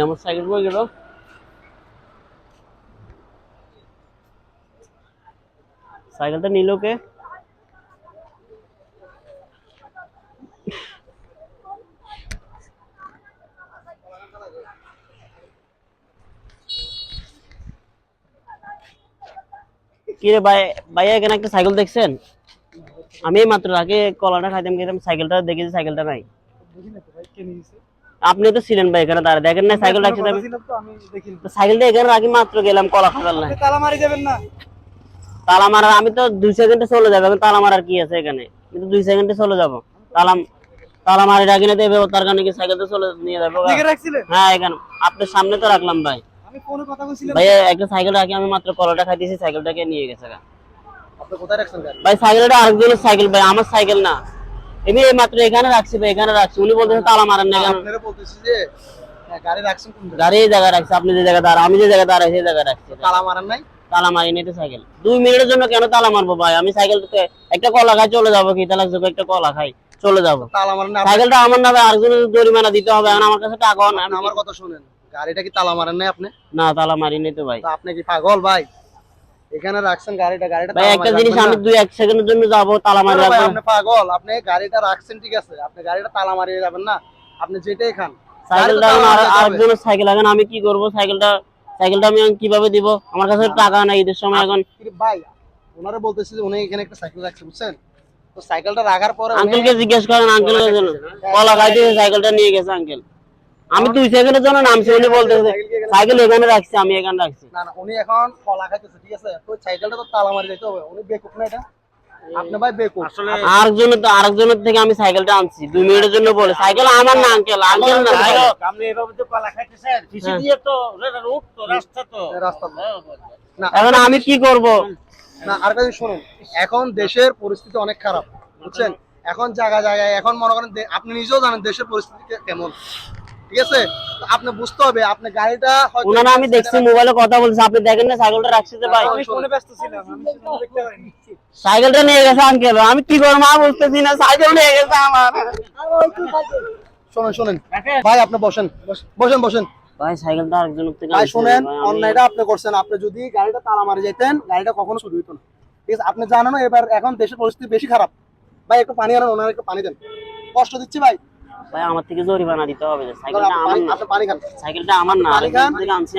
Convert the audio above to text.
আমার সাইকেল কই গেল? সাইকেলটা নিল কে? কি রে ভাই, ভাইয়া এখানে একটা সাইকেল দেখছেন? আমি মাত্র আগে কলাটা খাইতাম খেতাম, সাইকেলটা দেখেছি, সাইকেলটা নাই। আপনি তো ছিলেন ভাই এখানে, দাঁড়া দেখেন না সাইকেল রাখছি। সাইকেলটা এখানে রাখি, মাত্র গেলাম কলা খাওয়ার নাই। তালা মারি যাবেন না? তালা মারার আমি তো 2 সেকেন্ডে চলে যাবো, এখন তালা মারার কি আছে এখানে? কিন্তু 2 সেকেন্ডে চলে যাবো। তালা তালা মারি রাখি না দেবে, তার কারণে কি সাইকেল তো চলে নিয়ে যাবো। হ্যাঁ এখানে আপনার সামনে তো রাখলাম ভাই। আমি ফোনে কথা বলছিলাম ভাই একটা সাইকেল রাখি, আমি মাত্র কলাটা খাইতেছি, সাইকেলটাকে নিয়ে গেছে। আপনি কোথায় রাখছেন গাড়ি? ভাই সাইকেলটা আরেকজনের সাইকেল ভাই, আমার সাইকেল না। আমি এই মাত্র এখানে রাখছি ভাই, এখানে রাখছি। উনি বলতেছে তালা মারেন না কেন? আপনারা বলতেছি যে গাড়ি রাখছেন কোন জায়গায়? গাড়ি এই জায়গায় রাখছি, আপনি যে জায়গায় দাঁড়া, আমি যে জায়গায় দাঁড়াই সেই জায়গায় রাখছি। তালা মারেন নাই? তালা মারি নাই তো সাইকেল। 2 মিনিটের জন্য কেন তালা মারবো ভাই? আমি সাইকেলটাতে একটা কলা খাই চলে যাবো, কি তাহলে একটা কলা খাই চলে যাবো। তালা মারেন না? সাইকেলটা আমার না ভাই, আরেকজনের জরিমানা দিতে হবে, এখন আমার কাছে টাকাও না। আমার কথা শুনেন, গাড়িটা কি তালা মারেন নাই আপনি? না তালা মারি নাই তো ভাই। তো আপনি কি পাগল ভাই? এখানে রাখছেন গাড়িটা ভাই একটা জিনিস, আমি 2-1 সেকেন্ডের জন্য যাবো, তালা মারি রাখবো। আপনি পাগল? আপনি গাড়িটা রাখছেন ঠিক আছে, আপনি গাড়িটা তালা মারিয়ে যাবেন না? আপনি যেটাই খান সাইকেলটা আরেকজনের সাইকেল, এখন আমি কি করবো? সাইকেলটা আমি এখন কিভাবে দিব? আমার কাছে টাকা নাই ঈদের সময়। এখন ভাই ওনারা বলতেছে যে উনি এখানে একটা সাইকেল রাখছে, বুঝছেন? তো সাইকেলটা রাখার পরে আঙ্কেলকে জিজ্ঞেস করেন, আঙ্কেলের জন্য কলা খাইতে সাইকেলটা নিয়ে গেছে আঙ্কেল। আমি 2 সেকেন্ডের জন্য নামছি, উনি বলতেছে সাইকেল এখানে রাখছি, আমি এখানে রাখছি। না না, উনি এখন কলা খাইতেছে ঠিক আছে, তো সাইকেলটা তো তালা মারি যাইতে হবে। উনি বেকুব না এটা? আপনি ভাই বেকুব। আসলে আরেকজনের থেকে আমি সাইকেলটা আনছি 2 মিনিটের জন্য বলে। সাইকেল আমার না আঙ্কেল, আঙ্কেল না। আপনি এভাবে তো কলা খাইতেছেন, পিছে দিয়ে তো রোড তো রাস্তা তো রাস্তা না। এখন আমি কি করব? না আরেকটা জিনিস শুনুন, এখন দেশের পরিস্থিতি অনেক খারাপ, বুঝছেন? এখন জায়গায় জায়গায় এখন মনে করেন আপনি নিজেও জানেন দেশের পরিস্থিতি কেমন, ঠিক আছে? তো আপনি বুঝতে হবে, আপনি গাড়িটা হয়তো ওনারা আমি দেখছি মোবাইলে কথা বলছে, আপনি দেখেন না সাইকেলটা রাখছি তো ভাই। আমি ফোনে ব্যস্ত ছিলাম, আমি দেখতে পারিনি। সাইকেলটা নিয়ে গেছে আঙ্কেল, আমি কি করব মা বুঝতেছি না, সাইকেল নিয়ে গেছে আমার। শুনেন শুনেন ভাই, আপনি বসেন বসেন বসেন ভাই সাইকেলটা আরেকজনের থেকে ভাই আনছি শুনেন, ভাই, অন্যায়টা আপনি করছেন। আপনি যদি গাড়িটা তালা মারি যেতেন, গাড়িটা কখনো শুরু হইতো না, ঠিক আছে? আপনি জানেন না এবার এখন দেশের পরিস্থিতি বেশি খারাপ। ভাই একটু পানি আনেন, ওনার একটু পানি দেন, কষ্ট দিচ্ছি ভাই। ভাই আমার থেকে জরিমানা দিতে হবে, সাইকেলটা আমার না। আপনি পানি খান। সাইকেলটা আমার না, পানি খান। আরেকজনের থেকে আনছি।